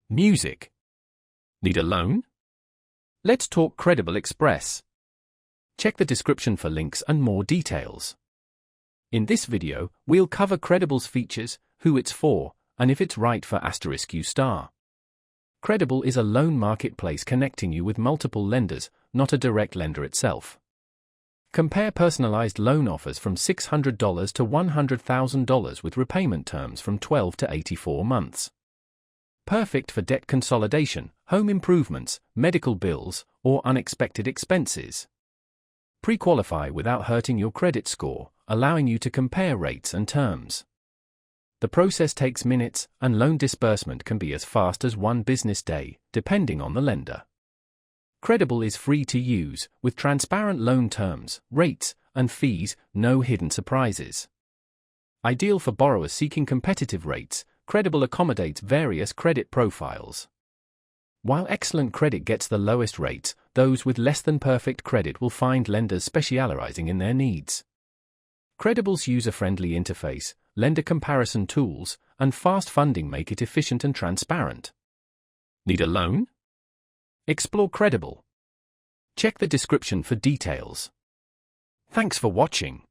Music. Need a loan? Let's talk Credible Express. Check the description for links and more details. In this video, we'll cover Credible's features, who it's for, and if it's right for *U*. Credible is a loan marketplace connecting you with multiple lenders, not a direct lender itself. Compare personalized loan offers from $600 to $100,000 with repayment terms from 12 to 84 months. Perfect for debt consolidation, home improvements, medical bills, or unexpected expenses. Pre-qualify without hurting your credit score, allowing you to compare rates and terms. The process takes minutes, and loan disbursement can be as fast as one business day, depending on the lender. Credible is free to use, with transparent loan terms, rates, and fees, no hidden surprises. Ideal for borrowers seeking competitive rates, Credible accommodates various credit profiles. While excellent credit gets the lowest rates, those with less than perfect credit will find lenders specializing in their needs. Credible's user-friendly interface, lender comparison tools, and fast funding make it efficient and transparent. Need a loan? Explore Credible. Check the description for details. Thanks for watching.